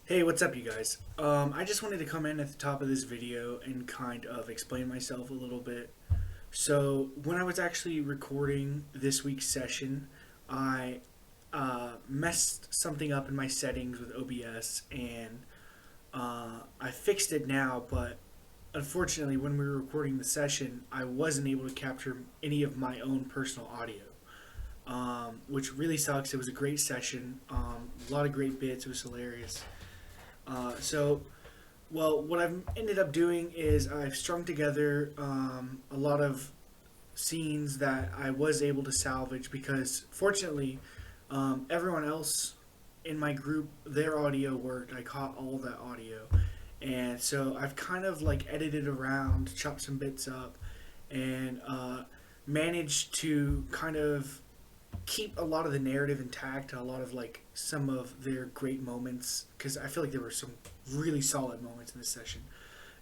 Hey, what's up, you guys? I just wanted to come in at the top of this video and kind of explain myself a little bit. So, when I was actually recording this week's session, I messed something up in my settings with OBS, and I fixed it now, but unfortunately, when we were recording the session, I wasn't able to capture any of my own personal audio, which really sucks. It was a great session, a lot of great bits, it was hilarious. Well, what I've ended up doing is I've strung together a lot of scenes that I was able to salvage because, fortunately, everyone else in my group, their audio worked. I caught all that audio. And so I've kind of like edited around, chopped some bits up, and managed to kind of keep a lot of the narrative intact, a lot of like some of their great moments, because I feel like there were some really solid moments in this session,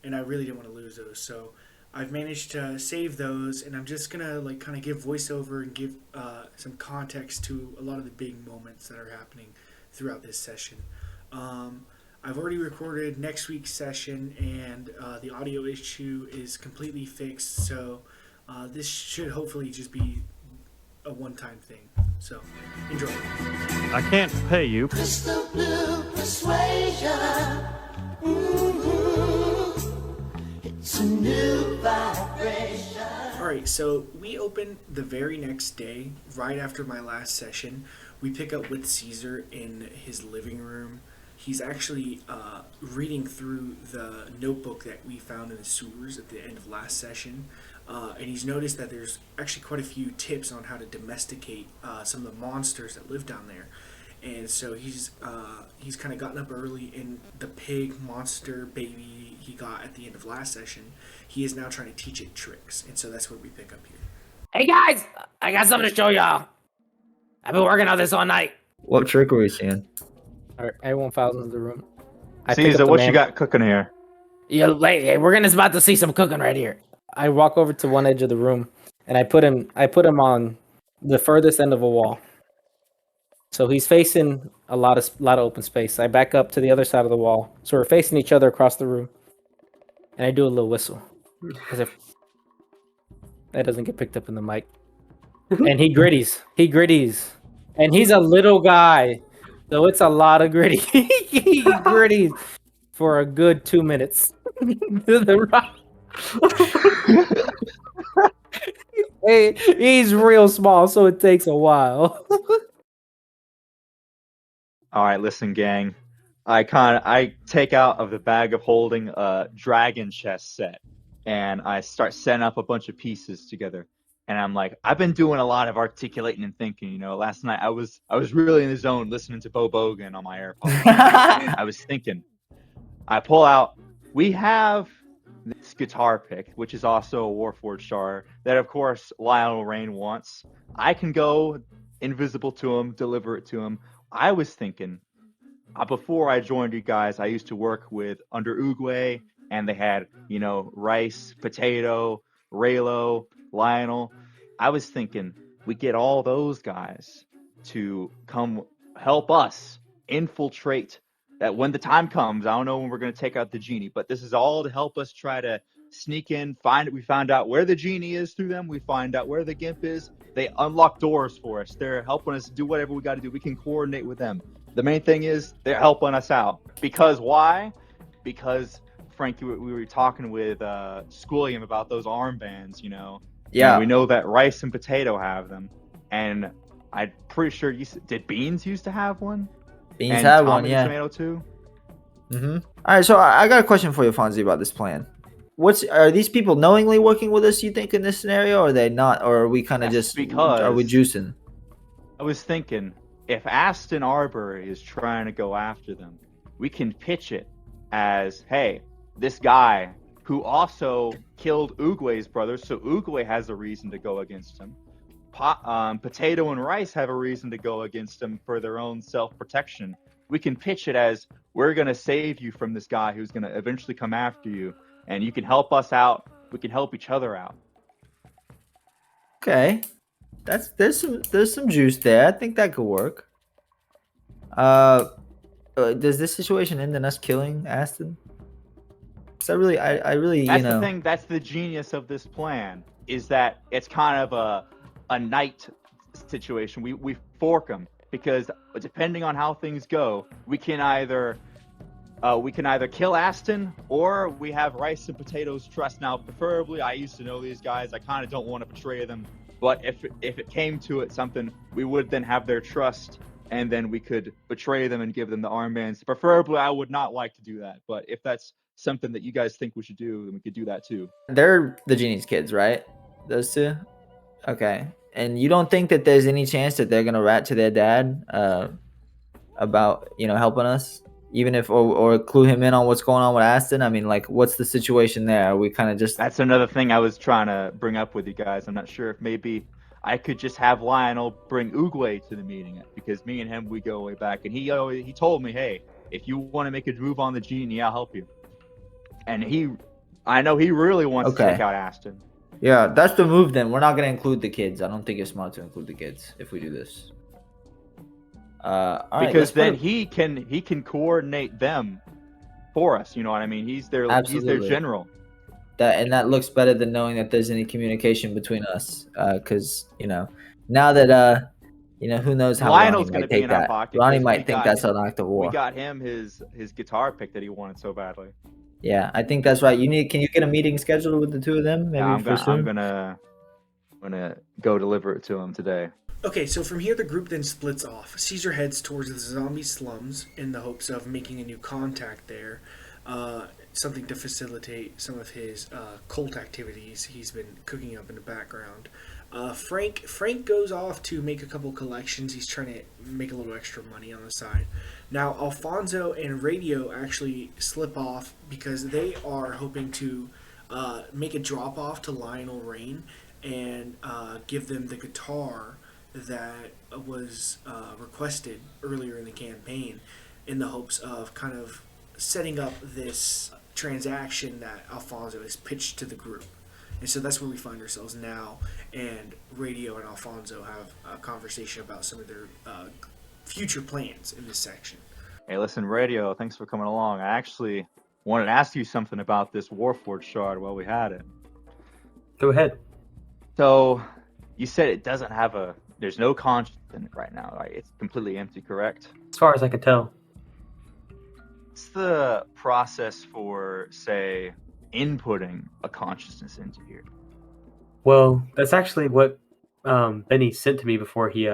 and I really didn't want to lose those. So I've managed to save those, and I'm just gonna like kind of give voiceover and give some context to a lot of the big moments that are happening throughout this session. I've already recorded next week's session, and the audio issue is completely fixed. So this should hopefully just be a one-time thing. So, enjoy. I can't pay you. Crystal blue persuasion. It's a new vibration. Alright, so we open the very next day, right after my last session. We pick up with Caesar in his living room. He's actually reading through the notebook that we found in the sewers at the end of last session. And he's noticed that there's actually quite a few tips on how to domesticate some of the monsters that live down there. And so he's kind of gotten up early, in the pig monster baby he got at the end of last session. He is now trying to teach it tricks, and so that's where we pick up here. Hey guys, I got something to show y'all. I've been working on this all night. What trick are we seeing? All right, everyone files into the room. Caesar, what you got cooking here? Yeah, hey, we're gonna about to see some cooking right here. I walk over to one edge of the room, and I put him on the furthest end of a wall. So he's facing a lot of open space. I back up to the other side of the wall, so we're facing each other across the room. And I do a little whistle, as if that doesn't get picked up in the mic. And he gritties, and he's a little guy, so it's a lot of gritty. He gritties for a good 2 minutes. Hey, he's real small, so it takes a while. All right, listen, gang. I take out of the bag of holding a dragon chess set, and I start setting up a bunch of pieces together. And I'm like, I've been doing a lot of articulating and thinking. You know, last night I was really in the zone listening to Bo Bogan on my AirPods. I was thinking. I pull out. We have this guitar pick, which is also a Warforged shard that, of course, Lionel Rain wants. I can go invisible to him, deliver it to him. I was thinking, before I joined you guys, I used to work with Under Uguay, and they had, you know, Rice, Potato, Raylo, Lionel. I was thinking we get all those guys to come help us infiltrate that when the time comes. I don't know when we're going to take out the genie, but this is all to help us try to sneak in, we found out where the genie is through them. We find out where the gimp is. They unlock doors for us. They're helping us do whatever we got to do. We can coordinate with them. The main thing is they're helping us out. Because why? Because, Frankie, we were talking with Schoolium about those armbands, you know. Yeah. And we know that Rice and Potato have them. And I'm pretty sure did Beans used to have one? Beans and had Tommy one, the yeah. Tomato too? Mm-hmm. All right, so I got a question for you, Fonzie, about this plan. Are these people knowingly working with us, you think, in this scenario, or are they not? Or are we kind of just, are we juicing? I was thinking, if Aston Arbery is trying to go after them, we can pitch it as, hey, this guy who also killed Uguay's brother, so Uguay has a reason to go against him. Potato and Rice have a reason to go against him for their own self-protection. We can pitch it as, we're going to save you from this guy who's going to eventually come after you, and you can help us out. We can help each other out. Okay, there's some juice there. I think that could work. Does this situation end in us killing Aston? So I really, That's the thing. That's the genius of this plan. Is that it's kind of a night situation. We fork them because depending on how things go, we can either kill Aston or we have Rice and Potatoes trust. Now, preferably, I used to know these guys. I kind of don't want to betray them. But if it came to it, something, we would then have their trust, and then we could betray them and give them the armbands. Preferably, I would not like to do that. But if that's something that you guys think we should do, then we could do that too. They're the Genie's kids, right? Those two? Okay. And you don't think that there's any chance that they're gonna rat to their dad about, helping us? Even if or clue him in on what's going on with Aston? I mean, like, what's the situation there? Are we kind of just... That's another thing I was trying to bring up with you guys. I'm not sure if maybe I could just have Lionel bring Oogway to the meeting, because me and him, we go way back, and he told me, hey, if you want to make a move on the Genie, I'll help you. And I know he really wants to take out Aston. Yeah, that's the move then. We're not going to include the kids. I don't think it's smart to include the kids if we do this. All right, because then he can coordinate them for us. You know what I mean? He's their general. That looks better than knowing that there's any communication between us. Because now that who knows how Lionel's Ronnie going to might be take in that. our pocket. Ronnie might think that's an act of war. We got him his guitar pick that he wanted so badly. Yeah, I think that's right. Can you get a meeting scheduled with the two of them? Maybe I'm soon? gonna go deliver it to him today. Okay, so from here the group then splits off. Caesar heads towards the zombie slums in the hopes of making a new contact there, something to facilitate some of his cult activities he's been cooking up in the background. Frank goes off to make a couple collections. He's trying to make a little extra money on the side. Now, Alfonso and Radio actually slip off because they are hoping to make a drop-off to Lionel Rain and give them the guitar that was requested earlier in the campaign, in the hopes of kind of setting up this transaction that Alfonso has pitched to the group. And so that's where we find ourselves now, and Radio and Alfonso have a conversation about some of their future plans in this section. Hey, listen, Radio, thanks for coming along. I actually wanted to ask you something about this Warforged shard while we had it. Go ahead. So, you said it doesn't have there's no conscience in it right now, right? It's completely empty, correct? As far as I can tell. What's the process for, say, inputting a consciousness into here? Well, that's actually what Benny sent to me before he,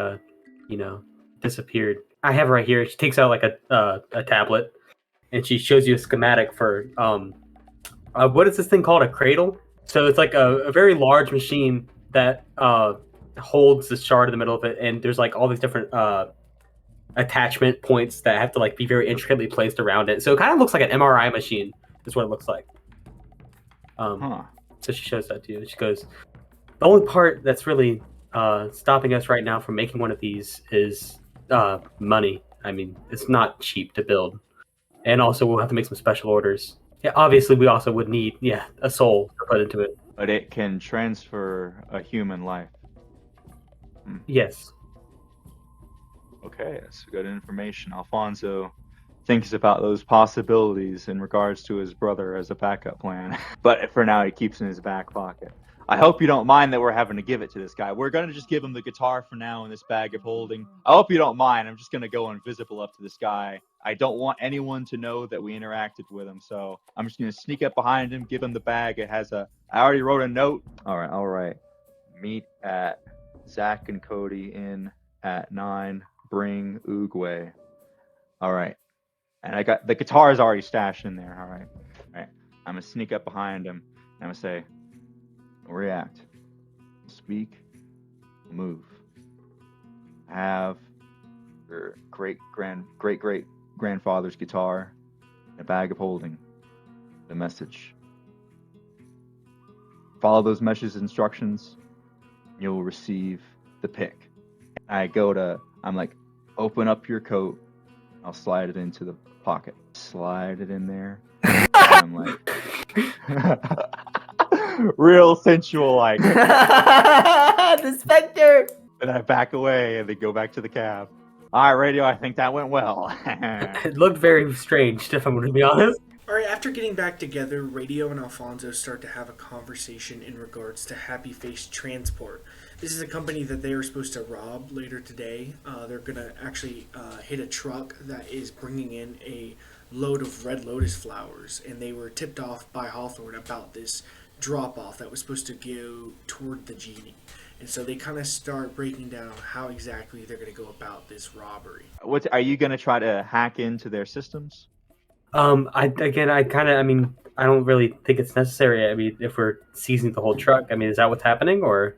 disappeared. I have it right here. She takes out like a tablet, and she shows you a schematic for what is this thing called? A cradle. So it's like a very large machine that holds the shard in the middle of it, and there's like all these different attachment points that have to like be very intricately placed around it. So it kind of looks like an MRI machine. Is what it looks like. So she shows that to you. She goes, the only part that's really stopping us right now from making one of these is money. I mean, it's not cheap to build. And also we'll have to make some special orders. Yeah, obviously we also would need, a soul to put into it. But it can transfer a human life. Yes. Okay, that's good information. Alfonso thinks about those possibilities in regards to his brother as a backup plan. But for now, he keeps it in his back pocket. I hope you don't mind that we're having to give it to this guy. We're going to just give him the guitar for now in this bag of holding. I hope you don't mind. I'm just going to go invisible up to this guy. I don't want anyone to know that we interacted with him. So I'm just going to sneak up behind him, give him the bag. It has I already wrote a note. All right. Meet at Zach and Cody in at 9. Bring Oogway. All right. And I got the guitar is already stashed in there. All right. I'm going to sneak up behind him. And I'm going to say, react, speak, move. Have your great grandfather's guitar, and a bag of holding. The message. Follow those message instructions. You'll receive the pick. I'm like, open up your coat. I'll slide it into the pocket. Slide it in there. I'm like, real sensual, like. The Spectre. And I back away and they go back to the cab. All right, Radio, I think that went well. It looked very strange, if I'm going to be honest. All right, after getting back together, Radio and Alfonso start to have a conversation in regards to Happy Face Transport. This is a company that they are supposed to rob later today. They're going to actually hit a truck that is bringing in a load of red lotus flowers, and they were tipped off by Hawthorne about this drop-off that was supposed to go toward the genie. And so they kind of start breaking down how exactly they're going to go about this robbery. What are you gonna try to hack into their systems? I don't really think it's necessary. I mean, if we're seizing the whole truck, I mean, is that what's happening, or?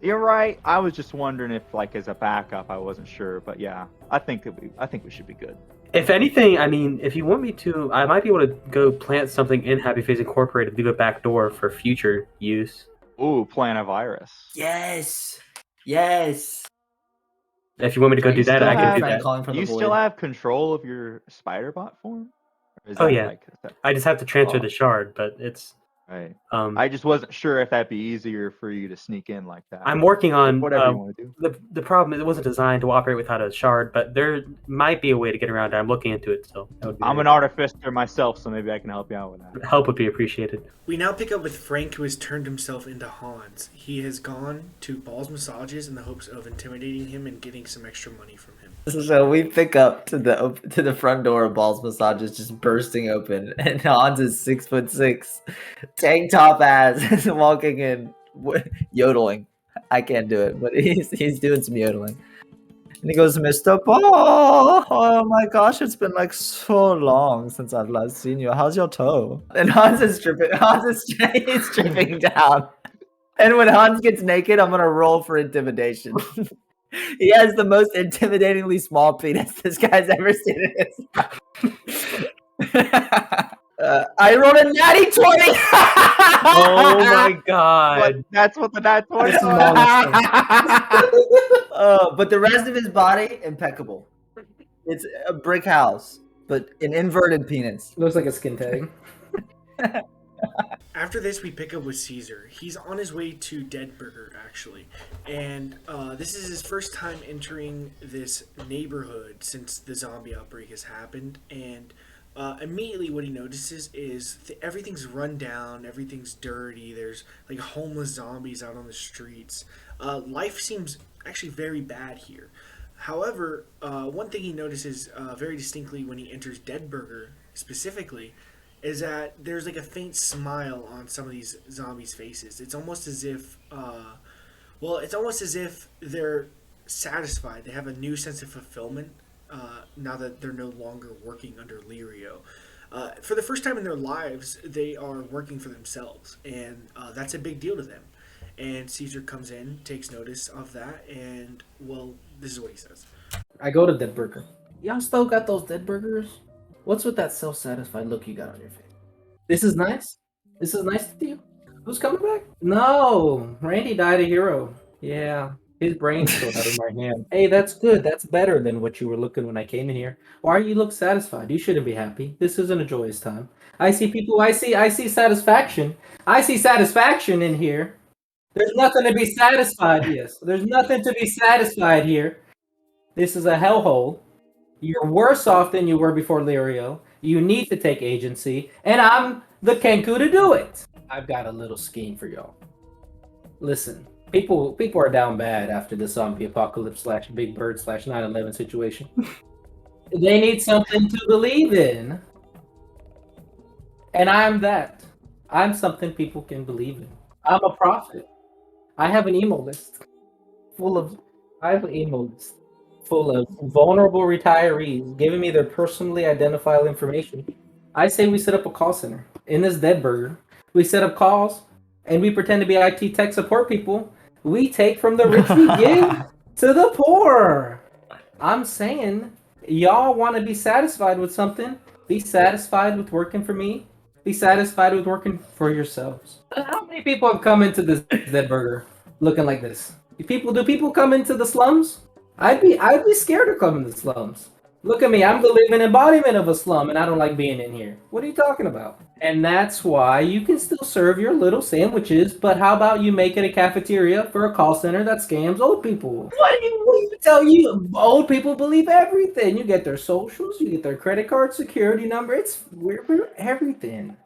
You're right. I was just wondering if, like, as a backup, I wasn't sure, but yeah, I think we should be good. If anything, I mean, if you want me to, I might be able to go plant something in Happy Face Incorporated, leave a back door for future use. Ooh, plant a virus. Yes. If you want me to go You do that, still I can do have- that. Calling from Do you the still void. have control of your spider bot form? Or is Oh, that, yeah. is that- I just have to transfer Oh. the shard, but it's right. I I just wasn't sure if that'd be easier for you to sneak in like that. I'm working on Whatever you want to do. the problem is it wasn't designed to operate without a shard, but there might be a way to get around it. I'm looking into it still. That would be I'm an artificer myself, so maybe I can help you out with that. help would be appreciated. We now pick up with Frank, who has turned himself into Hans. He has gone to Ball's massages in the hopes of intimidating him and getting some extra money from him. So we pick up to the front door of Ball's massages just bursting open, and Hans is 6'6", tank top ass, is walking in, yodeling. I can't do it, but he's doing some yodeling. And he goes, "Mr. Ball, oh my gosh, it's been like so long since I've last seen you. How's your toe?" And Hans is stripping. He's stripping down. And when Hans gets naked, I'm gonna roll for intimidation. He has the most intimidatingly small penis this guy's ever seen in his life. I rolled a natty 20! Oh my god. That's what the nat 20 This is was. But the rest of his body, impeccable. It's a brick house, but an inverted penis. Looks like a skin tag. After this, we pick up with Caesar. He's on his way to Deadburger, actually. And this is his first time entering this neighborhood since the zombie outbreak has happened. And immediately what he notices is everything's run down, everything's dirty, there's like homeless zombies out on the streets. Life seems actually very bad here. However, one thing he notices very distinctly when he enters Deadburger specifically is that there's like a faint smile on some of these zombies' faces. It's almost as if, they're satisfied. They have a new sense of fulfillment now that they're no longer working under Lirio. For the first time in their lives, they are working for themselves, and that's a big deal to them. And Caesar comes in, takes notice of that, and, well, this is what he says. I go to Dead Burger. Y'all still got those Dead Burgers? What's with that self-satisfied look you got on your face? This is nice? This is nice to you? Who's coming back? No, Randy died a hero. Yeah, his brain's still out of my hand. Hey, that's good. That's better than what you were looking when I came in here. Why you look satisfied? You shouldn't be happy. This isn't a joyous time. I see people. I see satisfaction. I see satisfaction in here. There's nothing to be satisfied. Yes, there's nothing to be satisfied here. This is a hellhole. You're worse off than you were before Lirio. You need to take agency, and I'm the Kenku to do it. I've got a little scheme for y'all. Listen, people are down bad after the zombie apocalypse / Big Bird / 9/11 situation. They need something to believe in, and I'm that. I'm something people can believe in. I'm a prophet. I have an email list full of vulnerable retirees giving me their personally identifiable information. I say we set up a call center in this Dead Burger. We set up calls and we pretend to be IT tech support people. We take from the rich, we give to the poor. I'm saying, y'all want to be satisfied with something? Be satisfied with working for me. Be satisfied with working for yourselves. How many people have come into this Dead Burger looking like this? Do people come into the slums? I'd be scared to come in the slums. Look at me. I'm the living embodiment of a slum, and I don't like being in here. What are you talking about? And that's why you can still serve your little sandwiches, but how about you make it a cafeteria for a call center that scams old people? What do you tell you? Old people believe everything. You get their socials, you get their credit card security number. We're everything.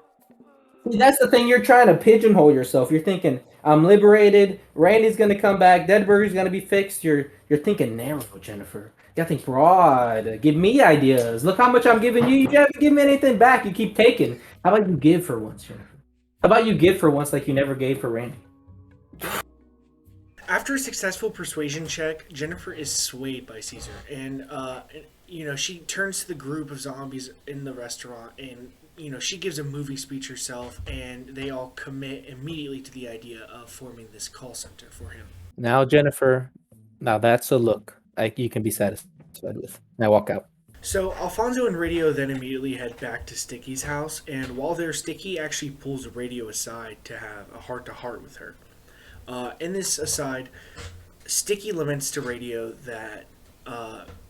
See, that's the thing. You're trying to pigeonhole yourself. You're thinking, I'm liberated. Randy's gonna come back. Dead Burger's gonna be fixed. You're thinking narrow, Jennifer. You gotta think broad. Give me ideas. Look how much I'm giving you. You haven't given me anything back. You keep taking. How about you give for once, Jennifer? How about you give for once like you never gave for Randy? After a successful persuasion check, Jennifer is swayed by Caesar, and she turns to the group of zombies in the restaurant, and she gives a movie speech herself, and they all commit immediately to the idea of forming this call center for him. Now, Jennifer, now that's a look you can be satisfied with. Now walk out. So Alfonso and Radio then immediately head back to Sticky's house, and while there, Sticky actually pulls Radio aside to have a heart-to-heart with her. In this aside, Sticky laments to Radio that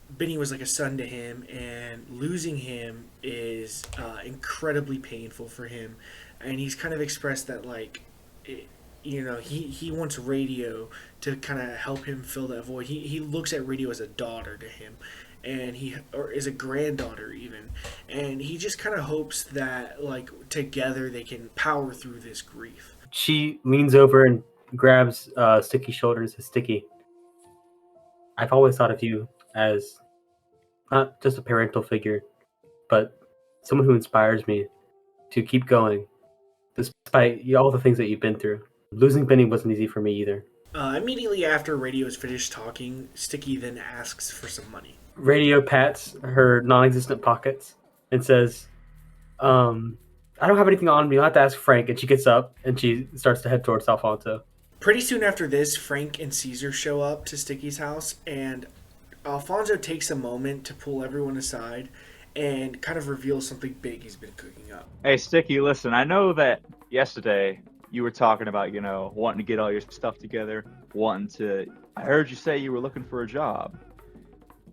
Benny was like a son to him, and losing him is incredibly painful for him. And he's kind of expressed that, he wants Radio to kind of help him fill that void. He looks at Radio as a daughter to him, and or is a granddaughter even. And he just kind of hopes that, together they can power through this grief. She leans over and grabs Sticky's shoulder and says, Sticky, I've always thought of you as not just a parental figure, but someone who inspires me to keep going, despite all the things that you've been through. Losing Benny wasn't easy for me either. Immediately after Radio is finished talking, Sticky then asks for some money. Radio pats her non-existent pockets and says, I don't have anything on me. You'll have to ask Frank. And she gets up and she starts to head towards Alfonso. Pretty soon after this, Frank and Caesar show up to Sticky's house, and Alfonso takes a moment to pull everyone aside and kind of reveal something big he's been cooking up. Hey, Sticky, listen, I know that yesterday you were talking about, wanting to get all your stuff together, I heard you say you were looking for a job.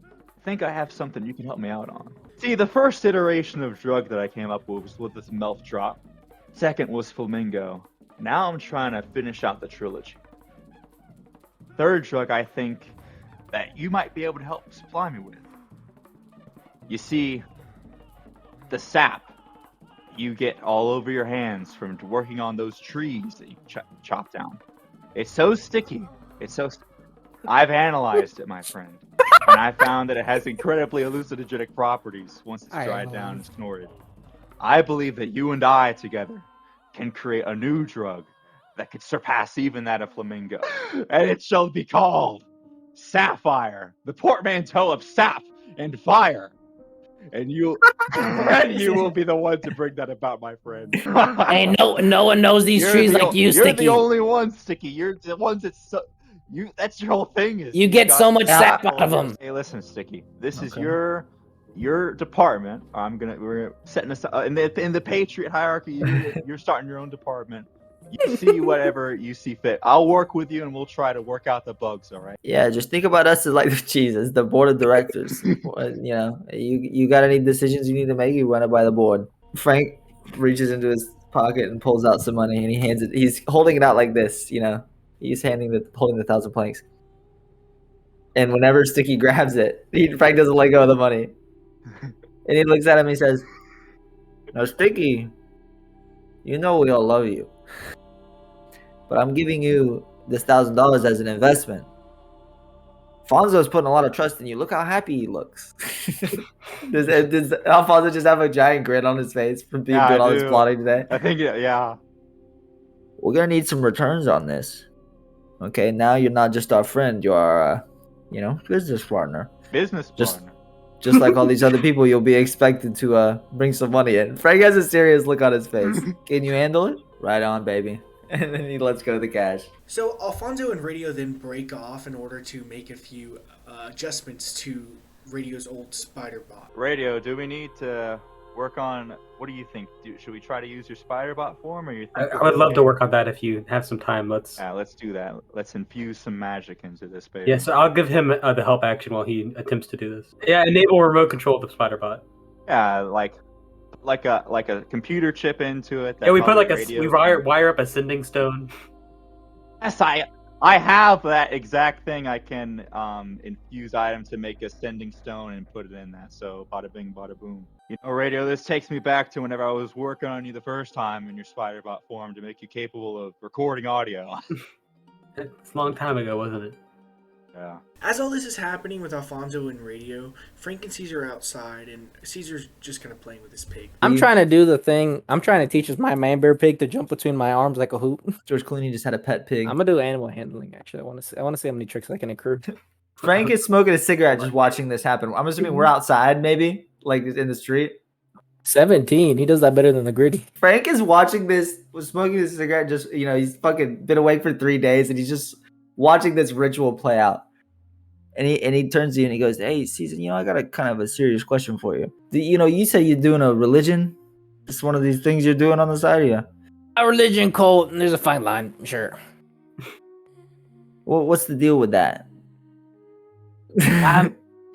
I think I have something you can help me out on. See, the first iteration of drug that I came up with was with this melt drop. Second was flamingo. Now I'm trying to finish out the trilogy. Third drug I think that you might be able to help supply me with. You see, the sap you get all over your hands from working on those trees that you chop down. It's so sticky. I've analyzed it, my friend. And I found that it has incredibly hallucinogenic properties once it's dried down and snorted. I believe that you and I together can create a new drug that could surpass even that of flamingo. And it shall be called Sapphire, the portmanteau of sap and fire. And you will be the one to bring that about, my friend. Hey, no one knows these trees like you, You're Sticky. the only one, Sticky. You're the ones that's your whole thing. You get so much sap out of them. Hey, listen, Sticky. This is your department. We're setting this in the Patriot hierarchy. You're starting your own department. You see whatever you see fit. I'll work with you, and we'll try to work out the bugs. All right. Yeah, just think about us as like Jesus, the board of directors. You got any decisions you need to make, you run it by the board. Frank reaches into his pocket and pulls out some money, and he hands it. He's holding it out like this, He's holding the 1,000 planks. And whenever Sticky grabs it, Frank doesn't let go of the money. And he looks at him and he says, "Now, Sticky, we all love you. But I'm giving you this $1,000 as an investment. Fonzo's putting a lot of trust in you. Look how happy he looks." Does Alfonso just have a giant grin on his face from doing all this plotting today? I think, yeah. We're going to need some returns on this. Okay, now you're not just our friend. You're our, business partner. Business partner. Just like all these other people, you'll be expected to bring some money in. Frank has a serious look on his face. Can you handle it? Right on, baby. And then he lets go of the cash. So Alfonso and Radio then break off in order to make a few adjustments to Radio's old spider bot. Radio, we're work on. What do you think? Should we try to use your spider bot form, or you think? I would love to work on that if you have some time. Let's. Yeah, let's do that. Let's infuse some magic into this, baby. Yeah, so I'll give him the help action while he attempts to do this. Yeah, enable remote control of the spider bot. Yeah, like a computer chip into it. Yeah, we put probably like radio we wire up a sending stone. Yes, I have that exact thing. I can infuse item to make a sending stone and put it in that. So bada bing, bada boom. You know, radio. This takes me back to whenever I was working on you the first time in your spider bot form to make you capable of recording audio. It's a long time ago, wasn't it? Yeah. As all this is happening with Alfonso and radio, Frank and Caesar are outside, and Caesar's just kind of playing with his pig. I'm trying to do the thing. I'm trying to teach my man bear pig to jump between my arms like a hoop. George Clooney just had a pet pig. I'm gonna do animal handling. Actually, I want to see how many tricks I can accrue. Frank is smoking a cigarette just watching this happen. I'm assuming we're outside, maybe like in the street. 17. He does that better than the gritty. Frank is watching this, was smoking this cigarette. Just he's fucking been awake for 3 days, and he's just watching this ritual play out. And he turns to you and he goes, "Hey, Caesar, I got a kind of a serious question for you. You say you're doing a religion. It's one of these things you're doing on the side of you. A religion cult, and there's a fine line, sure. Well, what's the deal with that?"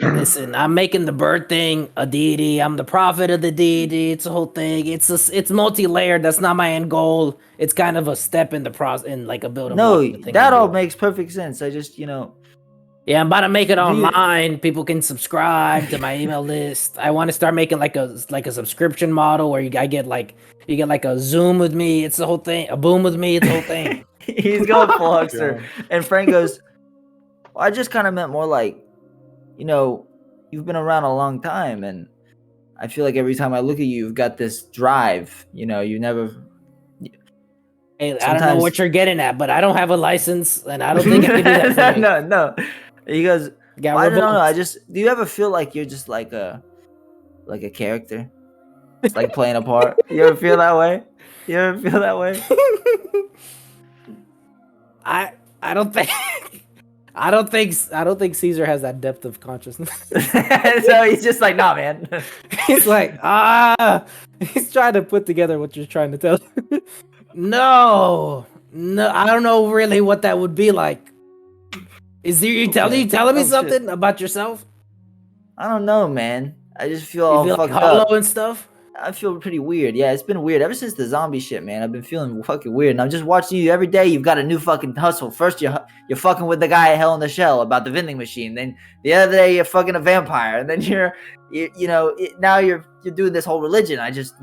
Listen, I'm making the bird thing a deity. I'm the prophet of the deity. It's a whole thing. It's multi-layered. That's not my end goal. It's kind of a step in the process, in like a building. No, that all makes perfect sense. I just, Yeah, I'm about to make it online. People can subscribe to my email list. I want to start making like a subscription model where you get like a Zoom with me. It's the whole thing. A boom with me. It's the whole thing. He's going full huckster. And Frank goes, "Well, I just kind of meant more like, you've been around a long time, and I feel like every time I look at you, you've got this drive. You never." Hey, I don't know what you're getting at, but I don't have a license, and I don't think I can do that for you. No. He goes, "Well, I don't know. Do you ever feel like you're just like a character, like playing a part? You ever feel that way? I don't think I don't think Caesar has that depth of consciousness. So he's just like, "Nah, man." He's like, he's trying to put together what you're trying to tell. No, I don't know really what that would be like. Is you telling me something about yourself? I don't know, man. I just feel all like fucked hollow up and stuff. I feel pretty weird. Yeah, it's been weird ever since the zombie shit, man. I've been feeling fucking weird, and I'm just watching you every day. You've got a new fucking hustle. First, you're fucking with the guy at Hell in the Shell about the vending machine. Then the other day, you're fucking a vampire, and then now you're doing this whole religion. I just,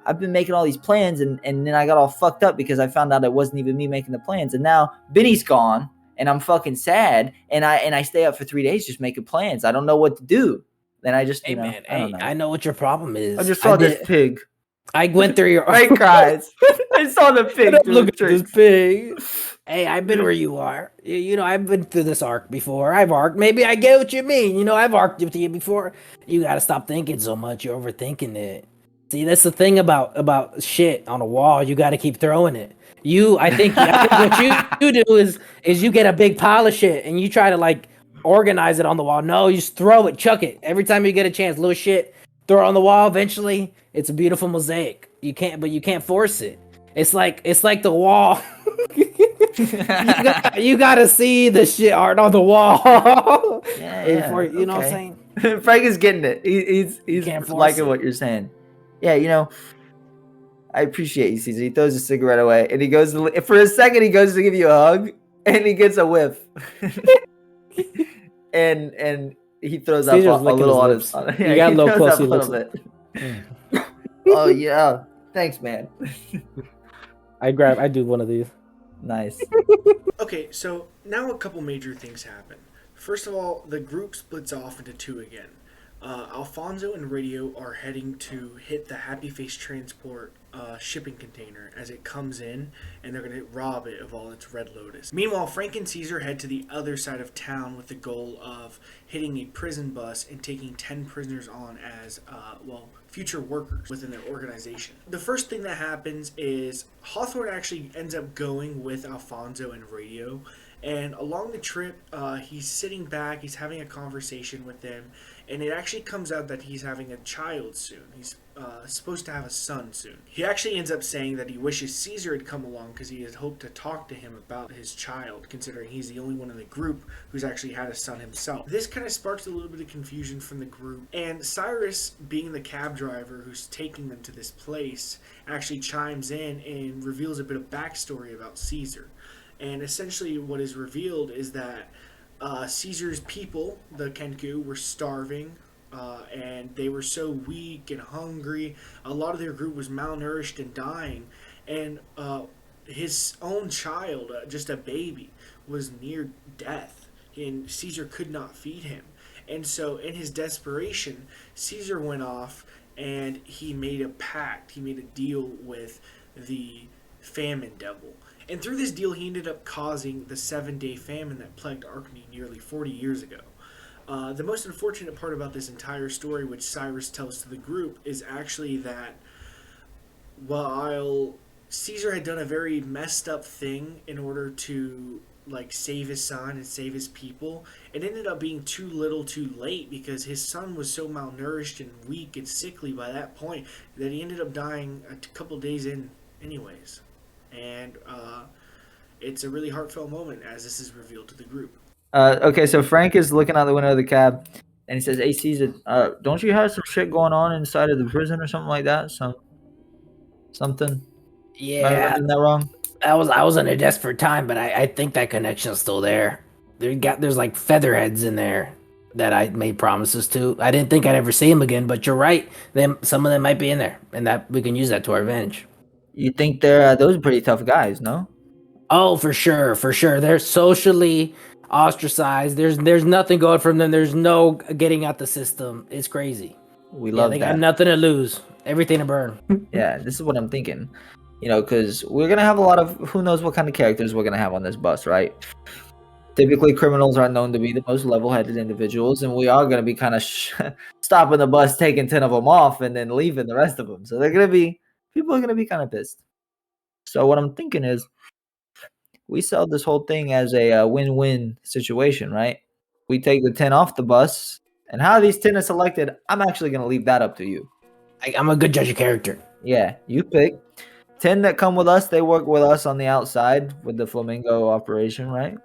I've been making all these plans, and then I got all fucked up because I found out it wasn't even me making the plans, and now Benny's gone, and I'm fucking sad, and I stay up for 3 days just making plans. I don't know what to do. Then I just, I know what your problem is. I just saw this pig. I went through your. Frank cries. I saw the pig. Look at this pig. Hey, I've been where you are. I've been through this arc before. I've arced. Maybe I get what you mean. I've arced with you before. You gotta stop thinking so much. You're overthinking it. See, that's the thing about shit on a wall. You gotta keep throwing it. I think what you do is you get a big pile of shit and you try to organize it on the wall. No, you just throw it, chuck it. Every time you get a chance, little shit, throw it on the wall. Eventually, it's a beautiful mosaic. You can't force it. It's like the wall. you gotta see the shit art on the wall. Yeah. Before, you know what I'm saying? Frank is getting it. He's liking what you're saying. Yeah, I appreciate you, Caesar. He throws his cigarette away, and he goes for a second. He goes to give you a hug, and he gets a whiff. and he throws up a little on his. You got a little close. He looks bit. Oh yeah, thanks, man. I do one of these. Nice. Okay, so now a couple major things happen. First of all, the group splits off into two again. Alfonso and Radio are heading to hit the Happy Face Transport shipping container as it comes in, and they're going to rob it of all its Red Lotus. Meanwhile, Frank and Caesar head to the other side of town with the goal of hitting a prison bus and taking 10 prisoners on as, future workers within their organization. The first thing that happens is Hawthorne actually ends up going with Alfonso and Radio, And along the trip, he's sitting back, he's having a conversation with them, and it actually comes out that he's having a child soon. He's supposed to have a son soon. He actually ends up saying that he wishes Caesar had come along because he had hoped to talk to him about his child, considering he's the only one in the group who's actually had a son himself. This kind of sparks a little bit of confusion from the group, and Cyrus, being the cab driver who's taking them to this place, actually chimes in and reveals a bit of backstory about Caesar. And essentially what is revealed is that Caesar's people, the Kenku, were starving, and they were so weak and hungry. A lot of their group was malnourished and dying. And his own child, just a baby, was near death. And Caesar could not feed him. And so in his desperation, Caesar went off and he made a pact. He made a deal with the famine devil. And through this deal, he ended up causing the 7-day famine that plagued Arkney nearly 40 years ago. The most unfortunate part about this entire story, which Cyrus tells to the group, is actually that while Caesar had done a very messed up thing in order to save his son and save his people, it ended up being too little too late, because his son was so malnourished and weak and sickly by that point that he ended up dying a couple days in anyways. And it's a really heartfelt moment as this is revealed to the group. Okay, so Frank is looking out the window of the cab, and he says, "Hey, Caesar, don't you have some shit going on inside of the prison or something like that? Something? Am I Yeah, remembering that wrong?" I was in a desperate time, but I think that connection's still there. There's like featherheads in there that I made promises to. I didn't think I'd ever see them again, but you're right. Some of them might be in there, and that we can use that to our advantage. You think those are pretty tough guys, no? Oh, for sure, for sure. They're socially ostracized. There's nothing going from them. There's no getting out the system. It's crazy. We Yeah, love they that. got nothing to lose. Everything to burn. Yeah, this is what I'm thinking. Because we're gonna have a lot of who knows what kind of characters we're gonna have on this bus, right? Typically, criminals are known to be the most level-headed individuals, and we are gonna be kind of stopping the bus, taking 10 of them off, and then leaving the rest of them. So people are gonna be kind of pissed. So what I'm thinking is, we sell this whole thing as a win-win situation, right? We take the 10 off the bus, and how these 10 are selected, I'm actually gonna leave that up to you. I'm a good judge of character. Yeah, you pick. 10 that come with us, they work with us on the outside with the Flamingo operation, right?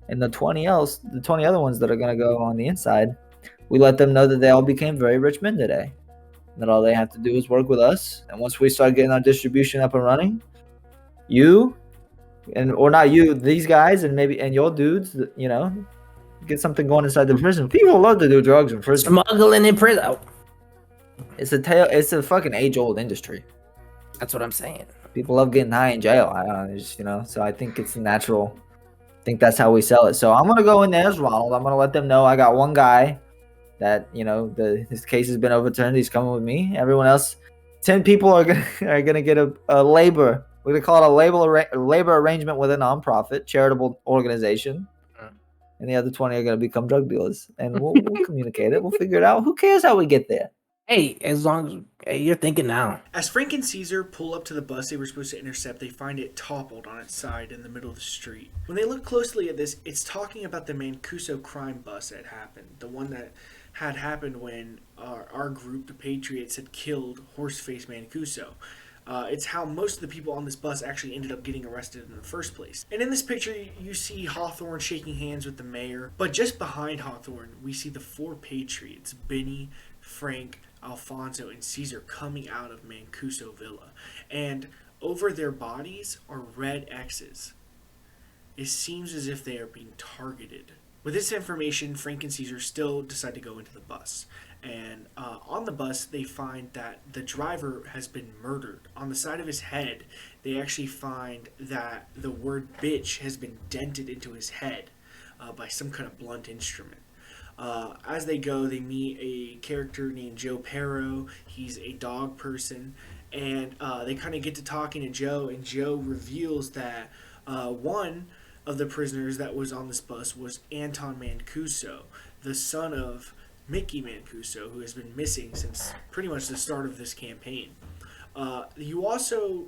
And the 20 other ones that are going to go on the inside, we let them know that they all became very rich men today. That all they have to do is work with us. And once we start getting our distribution up and running, these guys and your dudes, get something going inside the prison. People love to do drugs in prison. Smuggling in prison. Oh, It's a fucking age-old industry. that's what I'm saying. People love getting high in jail. So I think it's natural. I think that's how we sell it. So I'm gonna go in there as Ronald. I'm gonna let them know I got one guy that his case has been overturned. He's coming with me. Everyone else, 10 people are gonna get a labor. We're gonna call it a labor arrangement with a nonprofit charitable organization, and the other 20 are gonna become drug dealers. And we'll communicate it. We'll figure it out. Who cares how we get there? Hey, as long as you're thinking now. As Frank and Caesar pull up to the bus they were supposed to intercept, they find it toppled on its side in the middle of the street. When they look closely at this, it's talking about the Mancuso crime bus that happened. The one that had happened when our group, the Patriots, had killed Horseface Mancuso. It's how most of the people on this bus actually ended up getting arrested in the first place. And in this picture, you see Hawthorne shaking hands with the mayor. But just behind Hawthorne, we see the 4 Patriots, Benny, Frank, Alfonso, and Caesar coming out of Mancuso Villa. And over their bodies are red X's. It seems as if they are being targeted. With this information, Frank and Caesar still decide to go into the bus. And on the bus, they find that the driver has been murdered. On the side of his head, they actually find that the word bitch has been dented into his head by some kind of blunt instrument. As they go, they meet a character named Joe Perro. He's a dog person. And they kind of get to talking to Joe, and Joe reveals that one of the prisoners that was on this bus was Anton Mancuso, the son of Mickey Mancuso, who has been missing since pretty much the start of this campaign. You also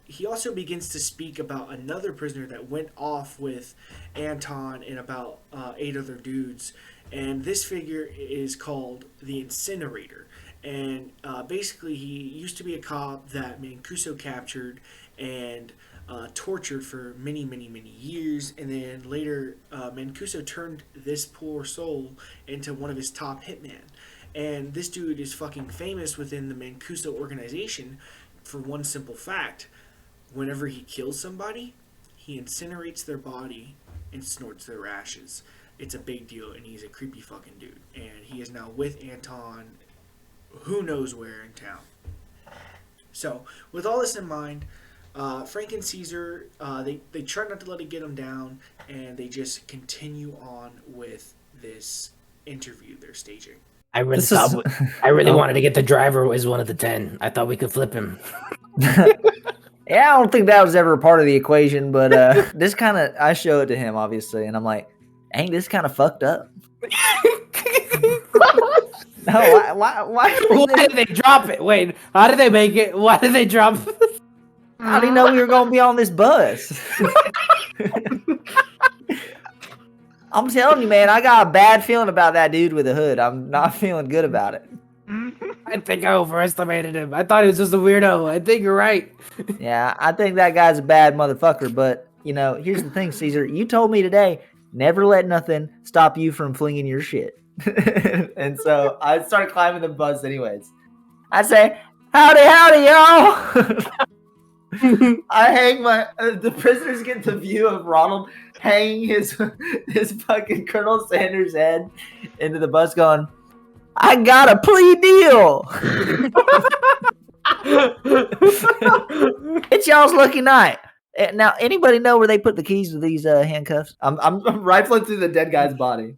he also begins to speak about another prisoner that went off with Anton and about 8 other dudes. And this figure is called the Incinerator. And basically, he used to be a cop that Mancuso captured and tortured for many, many, many years. And then later, Mancuso turned this poor soul into one of his top hitmen. And this dude is fucking famous within the Mancuso organization for one simple fact. Whenever he kills somebody, he incinerates their body and snorts their ashes. It's a big deal, and he's a creepy fucking dude. And he is now with Anton, who knows where in town. So, with all this in mind, Frank and Caesar, they try not to let it get them down, and they just continue on with this interview they're staging. I really wanted to get the driver as one of the 10. I thought we could flip him. Yeah, I don't think that was ever a part of the equation, but this kind of, I show it to him, obviously, and I'm like, ain't this kind of fucked up? No, why did they drop it? Wait, how did they make it? Why did they drop it? How do you know we were going to be on this bus? I'm telling you, man, I got a bad feeling about that dude with the hood. I'm not feeling good about it. I think I overestimated him. I thought he was just a weirdo. I think you're right. Yeah, I think that guy's a bad motherfucker. But, you know, here's the thing, Caesar. You told me today, never let nothing stop you from flinging your shit. And so I started climbing the bus anyways. I say, howdy, y'all. I hang the prisoners get the view of Ronald hanging his fucking Colonel Sanders head into the bus going, I got a plea deal. It's y'all's lucky night. Now, anybody know where they put the keys to these handcuffs? I'm rifling through the dead guy's body.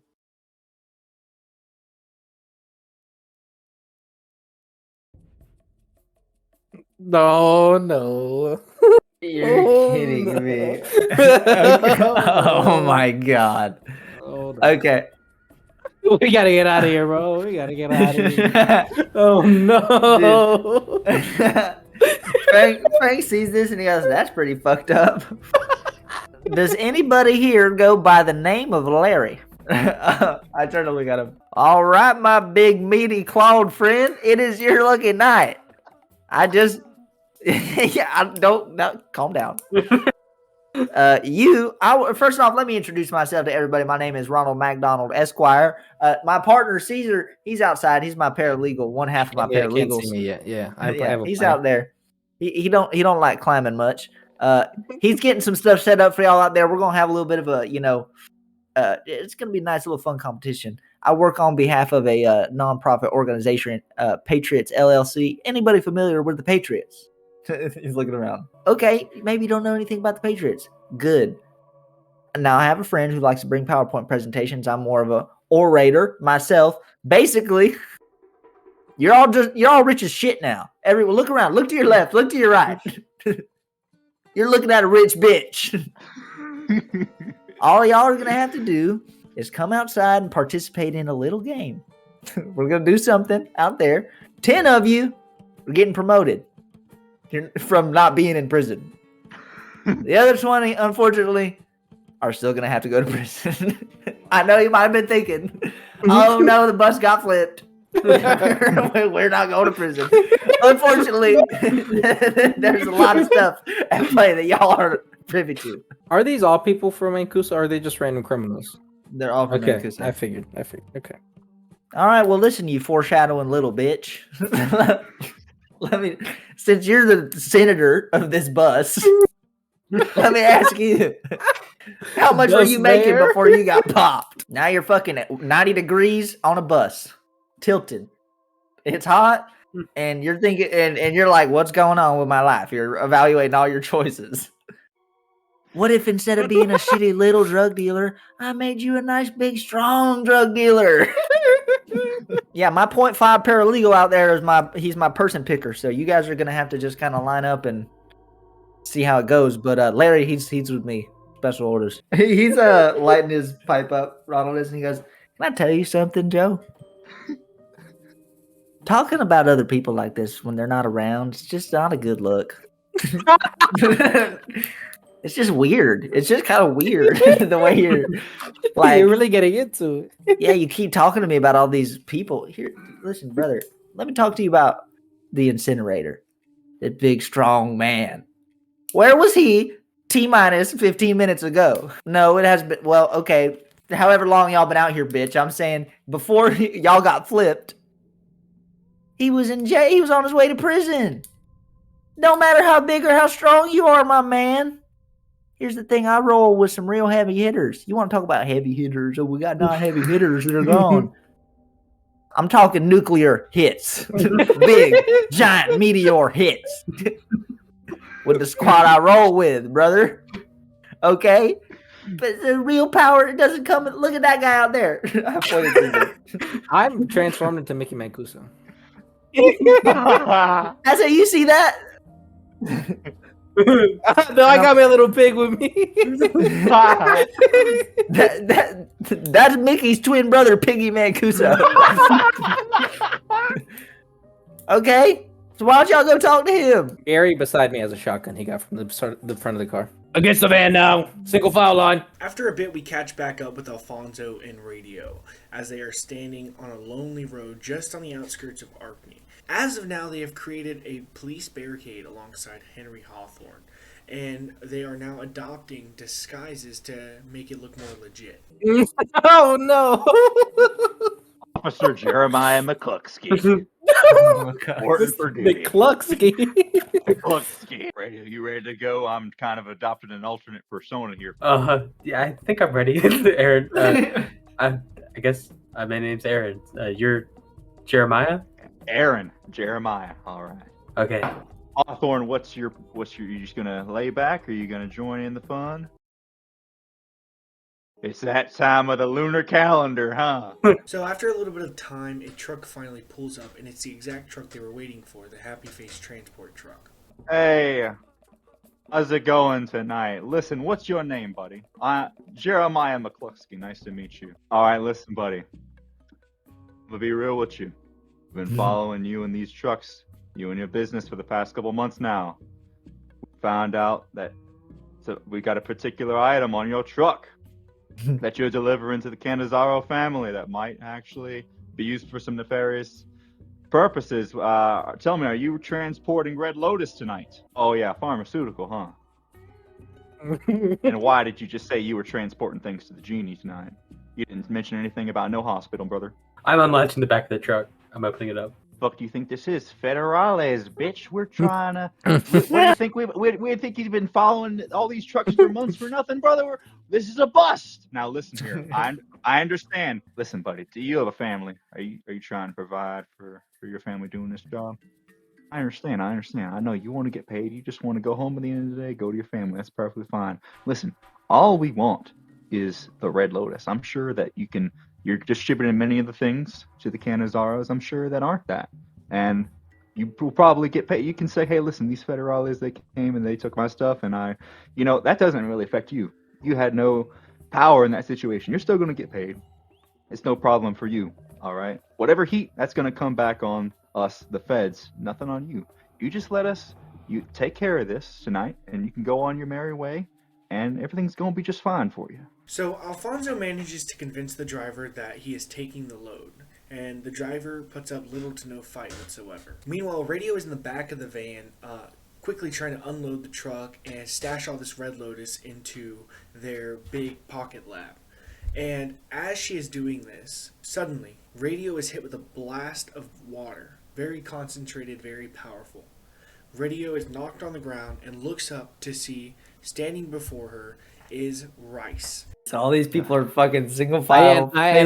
No. You're kidding me. Oh my god. Okay. We gotta get out of here, bro. We gotta get out of here. Oh no. Frank sees this and he goes, that's pretty fucked up. Does anybody here go by the name of Larry? I turn to look at him. All right, my big meaty clawed friend. It is your lucky night. Calm down. First off, let me introduce myself to everybody. My name is Ronald MacDonald, Esquire. My partner Caesar, he's outside. He's my paralegal. One half of my paralegals. Can't see me yet. Yeah, He's out there. He don't like climbing much. He's getting some stuff set up for y'all out there. We're gonna have a little bit of a, it's gonna be a nice little fun competition. I work on behalf of a nonprofit organization, Patriots LLC. Anybody familiar with the Patriots? He's looking around. Okay, maybe you don't know anything about the Patriots. Good. Now I have a friend who likes to bring PowerPoint presentations. I'm more of a orator myself. Basically, you're all rich as shit now. Everyone, look around. Look to your left. Look to your right. You're looking at a rich bitch. All y'all are gonna have to do is come outside and participate in a little game. We're gonna do something out there. 10 of you are getting promoted from not being in prison. The other 20, unfortunately, are still going to have to go to prison. I know you might have been thinking, oh no, the bus got flipped. We're not going to prison. Unfortunately, there's a lot of stuff at play that y'all aren't privy to. Are these all people from Mancuso, or are they just random criminals? They're all from Okay, Mancuso. I figured. Okay. All right, well, listen, you foreshadowing little bitch. Let me, since you're the senator of this bus, let me ask you, how much were you making before you got popped? Now you're fucking at 90 degrees on a bus, tilted. It's hot, and you're thinking, and you're like, what's going on with my life? You're evaluating all your choices. What if instead of being a shitty little drug dealer, I made you a nice big strong drug dealer? Yeah, my 0.5 paralegal out there is he's my person picker. So you guys are gonna have to just kind of line up and see how it goes. But Larry, he's with me. Special orders. He's lighting his pipe up. Ronald is, and he goes, "Can I tell you something, Joe? Talking about other people like this when they're not around, it's just not a good look." It's just weird. It's just kind of weird the way you're like. You're really getting into it. Yeah, you keep talking to me about all these people. Here, listen, brother. Let me talk to you about the incinerator. That big, strong man. Where was he T-minus 15 minutes ago? No, it has been. Well, okay. However long y'all been out here, bitch. I'm saying before y'all got flipped, he was in jail. He was on his way to prison. No matter how big or how strong you are, my man. Here's the thing. I roll with some real heavy hitters. You want to talk about heavy hitters? Oh, we got 9 heavy hitters that are gone. I'm talking nuclear hits. Big, giant meteor hits. With the squad I roll with, brother. Okay? But the real power, it doesn't come. Look at that guy out there. I pointed to him. I'm transformed into Mickey Mancuso. I said, you see that? No, I got my little pig with me. That's Mickey's twin brother, Piggy Mancuso. Okay? So why don't y'all go talk to him? Gary beside me has a shotgun he got from the front of the car. Against the van now. Single file line. After a bit, we catch back up with Alfonso and Radio as they are standing on a lonely road just on the outskirts of Arkney. As of now, they have created a police barricade alongside Henry Hawthorne, and they are now adopting disguises to make it look more legit. Oh no. Officer Jeremiah McCluskey. Important for duty. McCluskey. McCluskey. Radio, you ready to go? I'm kind of adopting an alternate persona here. Yeah, I think I'm ready. Aaron, I guess my name's Aaron. You're Jeremiah? Aaron, Jeremiah. All right. Okay. Hawthorne, what's your? You just gonna lay back, or are you gonna join in the fun? It's that time of the lunar calendar, huh? So after a little bit of time, a truck finally pulls up, and it's the exact truck they were waiting for, the Happy Face transport truck. Hey, how's it going tonight? Listen, what's your name, buddy? Jeremiah McCluskey. Nice to meet you. All right, listen, buddy. I'm gonna be real with you. I've been following you and these trucks, you and your business for the past couple months now. We found out that we got a particular item on your truck that you're delivering to the Canizaro family that might actually be used for some nefarious purposes. Tell me, are you transporting Red Lotus tonight? Oh yeah, pharmaceutical, huh? And why did you just say you were transporting things to the genie tonight? You didn't mention anything about no hospital, brother. I'm unlatching the back of the truck. I'm opening it up. Fuck do you think this is? Federales, bitch. We're trying to. What do you think? We think you've been following all these trucks for months for nothing, brother. This is a bust. Now listen here. I understand. Listen, buddy. Do you have a family? Are you trying to provide for your family doing this job? I understand. I know you want to get paid. You just want to go home at the end of the day, go to your family. That's perfectly fine. Listen, all we want is the Red Lotus. I'm sure that you're distributing many of the things to the Canizaros, I'm sure, that aren't that. And you will probably get paid. You can say, hey, listen, these Federales, they came and they took my stuff, and that doesn't really affect you. You had no power in that situation. You're still going to get paid. It's no problem for you, all right? Whatever heat, that's going to come back on us, the feds. Nothing on you. You just you take care of this tonight, and you can go on your merry way, and everything's going to be just fine for you. So Alfonso manages to convince the driver that he is taking the load, and the driver puts up little to no fight whatsoever. Meanwhile, Radio is in the back of the van, quickly trying to unload the truck and stash all this Red Lotus into their big pocket lab. And as she is doing this, suddenly, Radio is hit with a blast of water. Very concentrated, very powerful. Radio is knocked on the ground and looks up to see, standing before her, is Rice. So all these people are fucking single file. I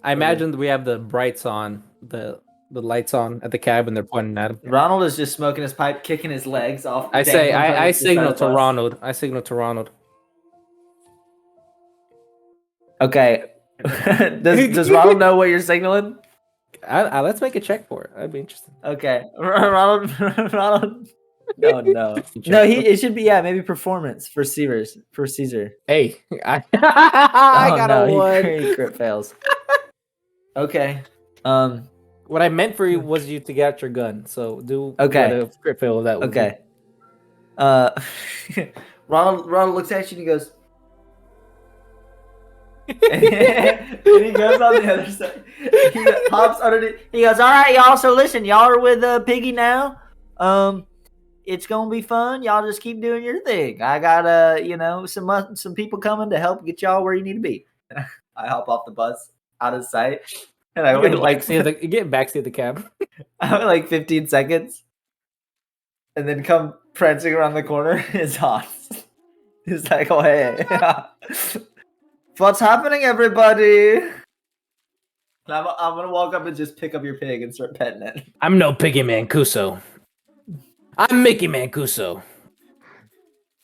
imagine we have the brights on, the lights on at the cab, and they're pointing at him. Ronald is just smoking his pipe, kicking his legs off. I signal to Ronald. I signal to Ronald. Okay. Does Ronald know what you're signaling? Let's make a check for it. That'd be interesting. Okay, Ronald. No. It should be maybe performance for Caesar. Hey, I got a one. He crit fails. Okay. What I meant for you was you to get out your gun. So do Okay. what a script fail of that would be. Okay. Ronald looks at you and he goes. And he goes on the other side. He hops underneath. He goes, "All right, y'all. So listen, y'all are with Piggy now. It's gonna be fun. Y'all just keep doing your thing. I got some people coming to help get y'all where you need to be." I hop off the bus out of sight, and I wait like you get backseat of the cab. I went like 15 seconds, and then come prancing around the corner. His Hans. He's like, "Oh hey." What's happening, everybody? I'm gonna walk up and just pick up your pig and start petting it. I'm no Piggy Mancuso. I'm Mickey Mancuso.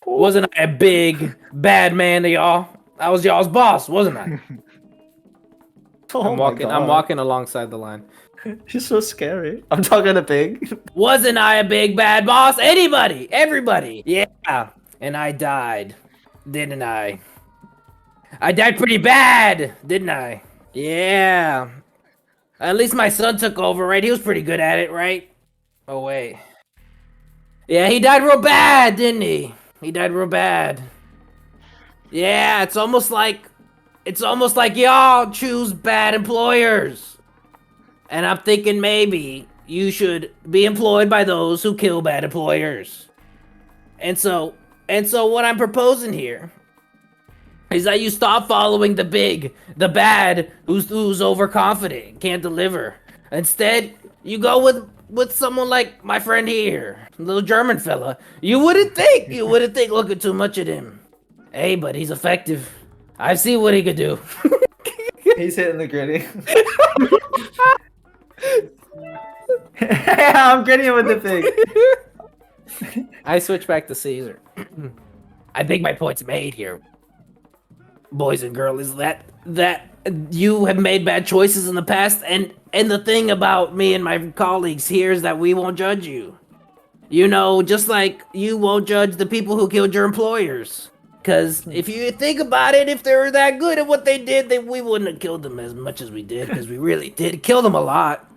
Wasn't I a big, bad man to y'all? I was y'all's boss, wasn't I? I'm walking alongside the line. He's so scary. I'm talking to pig. Wasn't I a big, bad boss? Anybody, everybody. Yeah, and I died, didn't I? I died pretty bad, didn't I? Yeah. At least my son took over, right? He was pretty good at it, right? Oh, wait. Yeah, he died real bad, didn't he? He died real bad. Yeah, it's almost like y'all choose bad employers. And I'm thinking maybe you should be employed by those who kill bad employers. And so what I'm proposing here is that you stop following the bad, who's overconfident, can't deliver. Instead, you go with someone like my friend here, little German fella. You wouldn't think looking too much at him. Hey, but he's effective. I've seen what he could do. He's hitting the gritty. I'm gritting with the pig. I switch back to Caesar. I think my point's made here, boys and girls, is that you have made bad choices in the past, and the thing about me and my colleagues here is that we won't judge you. You know, just like you won't judge the people who killed your employers. Because if you think about it, if they were that good at what they did, we wouldn't have killed them as much as we did, because we really did kill them a lot.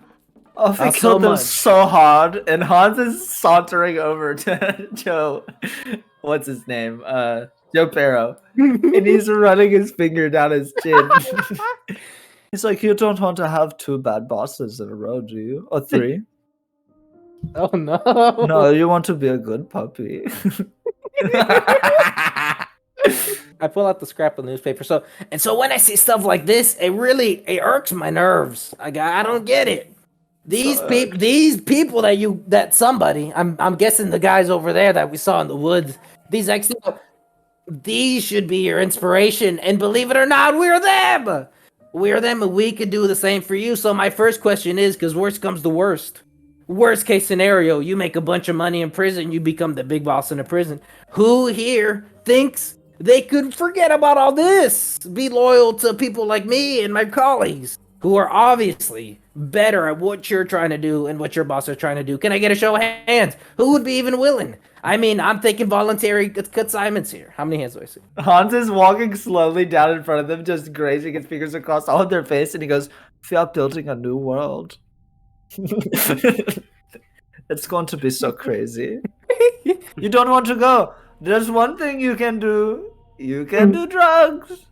Oh, we killed them so hard, and Hans is sauntering over to Joe. What's his name? Joe Perro. And he's running his finger down his chin. He's like, "You don't want to have 2 bad bosses in a row, do you? Or 3? Oh no. No, you want to be a good puppy." I pull out the scrap of newspaper. So when I see stuff like this, it irks my nerves. I don't get it. These people that somebody, I'm guessing the guys over there that we saw in the woods, these should be your inspiration. And believe it or not, we're them. We're them, and we could do the same for you. So my first question is, because worst comes to worst. Worst case scenario, you make a bunch of money in prison, you become the big boss in a prison. Who here thinks they could forget about all this? Be loyal to people like me and my colleagues, who are obviously better at what you're trying to do and what your boss are trying to do. Can I get a show of hands? Who would be even willing? I mean, I'm thinking voluntary consignments here. How many hands do I see? Hans is walking slowly down in front of them, just grazing his fingers across all of their face, and he goes, "We are building a new world." It's going to be so crazy. You don't want to go. There's one thing you can do. You can do drugs.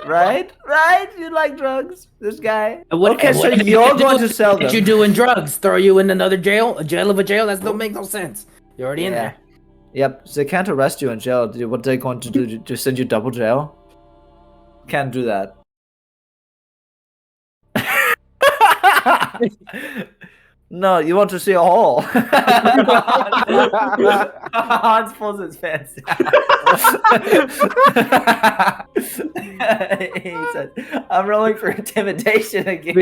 Right? You like drugs. This guy. Okay, so you're going to sell them. What you doing drugs? Throw you in another jail? A jail of a jail? That don't make no sense. You're already in there. Yep. So they can't arrest you in jail. What they're going to do? Just send you double jail? Can't do that. No, you want to see a hole. Hans pulls his pants down. He said, "I'm rolling for intimidation again."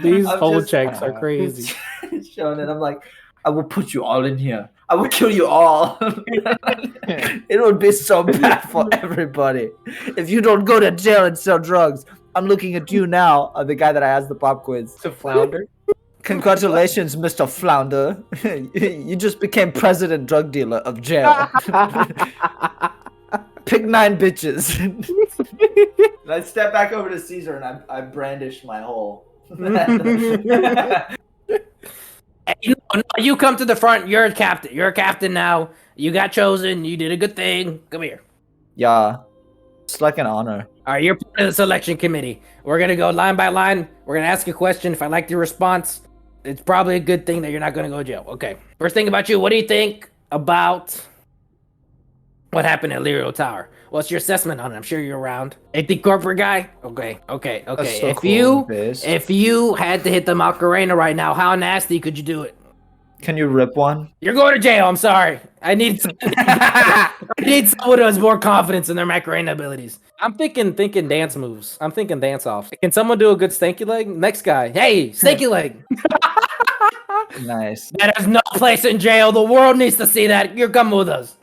These hole checks are crazy. Showing it, I'm like, "I will put you all in here. I will kill you all." It would be so bad for everybody if you don't go to jail and sell drugs. I'm looking at you now, the guy that I asked the pop quiz. To Flounder. Congratulations, Mr. Flounder. You just became president drug dealer of jail. Pick 9 bitches. And I step back over to Caesar and I brandish my whole Hey, no, you come to the front. You're a captain. You're a captain now. You got chosen. You did a good thing. Come here. Yeah, it's like an honor. All right, you're part of the selection committee. We're gonna go line by line. We're gonna ask you a question. If I like your response, it's probably a good thing that you're not gonna go to jail. Okay. First thing about you. What do you think about what happened at Lirio Tower? What's your assessment on it? I'm sure you're around. Ain't the corporate guy? Okay. That's so if cool, Biz. you had to hit the Macarena right now, how nasty could you do it? Can you rip one? You're going to jail. I'm sorry. I need someone who has more confidence in their Macarena abilities. I'm thinking dance moves. I'm thinking dance offs. Can someone do a good stanky leg? Next guy. Hey, stanky leg. Nice. That has no place in jail. The world needs to see that. You're coming with us.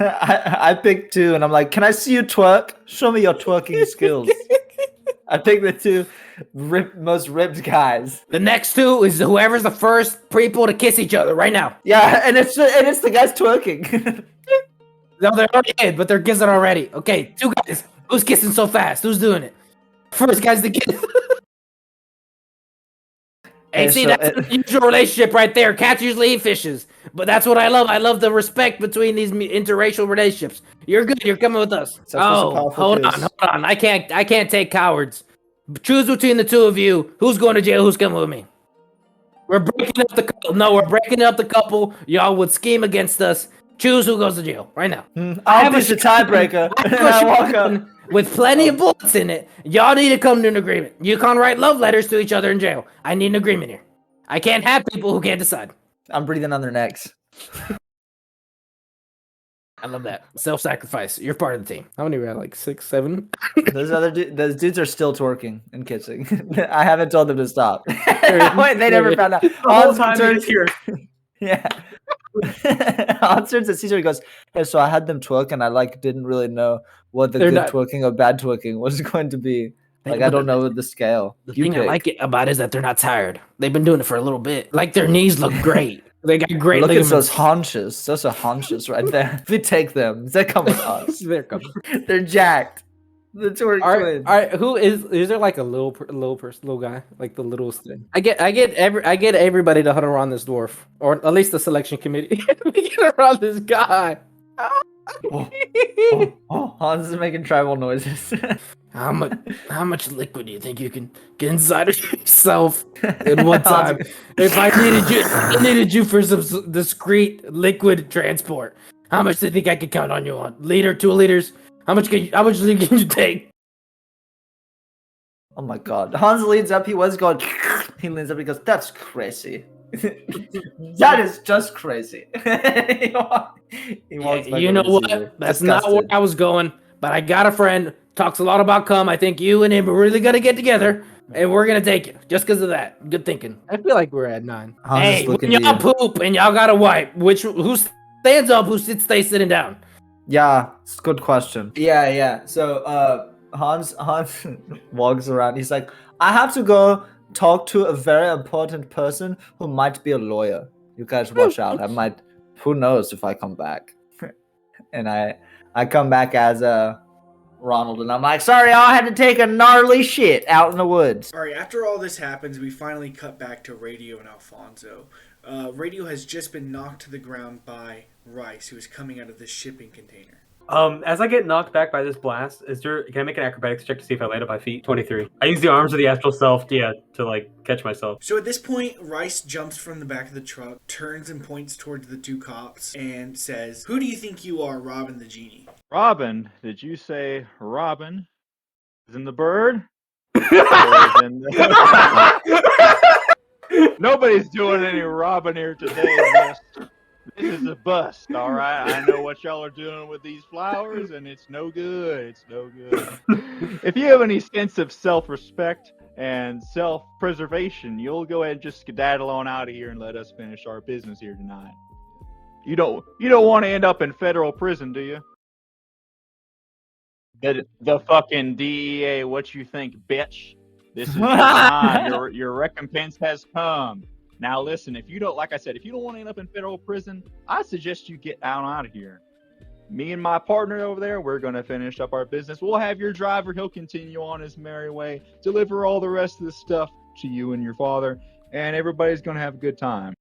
I picked 2, and I'm like, can I see you twerk? Show me your twerking skills. I picked the 2 most ripped guys. The next 2 is whoever's the first people to kiss each other right now. Yeah, and it's the guys twerking. No, they're already in, but they're kissing already. Okay, 2 guys. Who's kissing so fast? Who's doing it? First guy's the kiss. Hey, see, that's an unusual relationship right there. Cats usually eat fishes, but that's what I love. I love the respect between these interracial relationships. You're good. You're coming with us. Hold on. I can't take cowards. Choose between the 2 of you. Who's going to jail? Who's coming with me? We're breaking up the couple. No, we're breaking up the couple. Y'all would scheme against us. Choose who goes to jail right now. I'll be the tiebreaker. I walk up with plenty of bullets in it. Y'all need to come to an agreement. You can't write love letters to each other in jail. I need an agreement here. I can't have people who can't decide. I'm breathing on their necks. I love that. Self-sacrifice. You're part of the team. How many were like 6, 7? Those dudes are still twerking and kissing. I haven't told them to stop. Wait, they never found out. The whole time he's here. Yeah. Hans turns to Caesar. He goes, "Hey, so I had them twerk, and I didn't really know what the good twerking or bad twerking was going to be. I don't know the scale." The thing I like it about it is that they're not tired. They've been doing it for a little bit. Like their knees look great. They got great Look ligaments. at those haunches. Those are haunches right there. If we take them, they come with us. They're coming. They're jacked. The twerk twins. All right. Who is there like a little guy, like the littlest thing? I get everybody to hunt around this dwarf, or at least the selection committee. We get around this guy. Hans is making tribal noises. How much liquid do you think you can get inside of yourself in one time? If I needed you for some discreet liquid transport, how much do you think I could count on you on? Liter, 2 liters? How much can you take? Oh my god. Hans leans up, he leans up, he goes, "That's crazy." That is just crazy. he walks back you know what? Caesar. That's Disgusted. not where I was going, but I got a friend, talks a lot about cum. I think you and him are really gonna get together, and we're gonna take you, just because of that. Good thinking. I feel like we're at 9. Hans Hey, is looking when at y'all you. poop and y'all gotta wipe, who stands up, who stays sitting down? Yeah, it's a good question. Yeah. So Hans walks around. He's like, "I have to go talk to a very important person who might be a lawyer. You guys watch out. Who knows if I come back." And I come back as Ronald, and I'm like, "Sorry, I had to take a gnarly shit out in the woods." All right, after all this happens, we finally cut back to Radio and Alfonso. Radio has just been knocked to the ground by Rice, who is coming out of this shipping container. As I get knocked back by this blast, can I make an acrobatics check to see if I land on my feet? 23. I use the arms of the astral self, to catch myself. So at this point, Rice jumps from the back of the truck, turns and points towards the 2 cops, and says, "Who do you think you are, Robin the Genie?" Robin, did you say Robin? Is in the bird? Or is in Nobody's doing any Robin here today. This is a bust, all right? I know what y'all are doing with these flowers, and it's no good. It's no good. If you have any sense of self-respect and self-preservation, you'll go ahead and just skedaddle on out of here and let us finish our business here tonight. You don't want to end up in federal prison, do you? The fucking DEA, what you think, bitch? This is your time. Your recompense has come. Now listen, if you don't want to end up in federal prison, I suggest you get out of here. Me and my partner over there, we're going to finish up our business. We'll have your driver. He'll continue on his merry way, deliver all the rest of the stuff to you and your father, and everybody's gonna have a good time.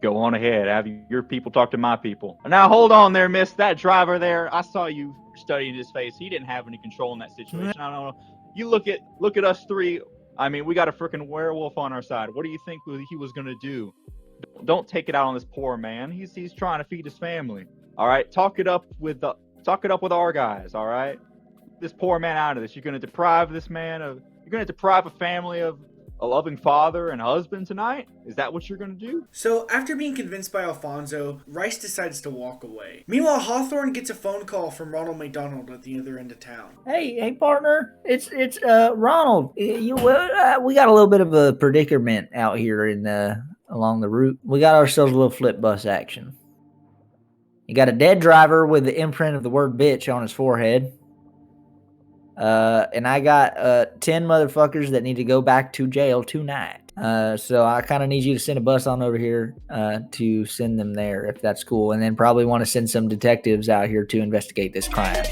Go on ahead, have your people talk to my people. Now hold on there, miss. That driver there, I saw you studying his face. He didn't have any control in that situation. I don't know. You look at us three. I mean, we got a freaking werewolf on our side. What do you think he was gonna do? Don't take it out on this poor man. He's trying to feed his family. All right, talk it up with our guys. All right, this poor man out of this. You're gonna deprive this man of. You're gonna deprive a family of a loving father and husband tonight? Is that what you're gonna do? So, after being convinced by Alfonso, Rice decides to walk away. Meanwhile, Hawthorne gets a phone call from Ronald McDonald at the other end of town. Hey, partner, it's Ronald. We got a little bit of a predicament out here in along the route. We got ourselves a little flip bus action. You got a dead driver with the imprint of the word bitch on his forehead. And I got 10 motherfuckers that need to go back to jail tonight. So I kind of need you to send a bus on over here to send them there, if that's cool. And then probably want to send some detectives out here to investigate this crime.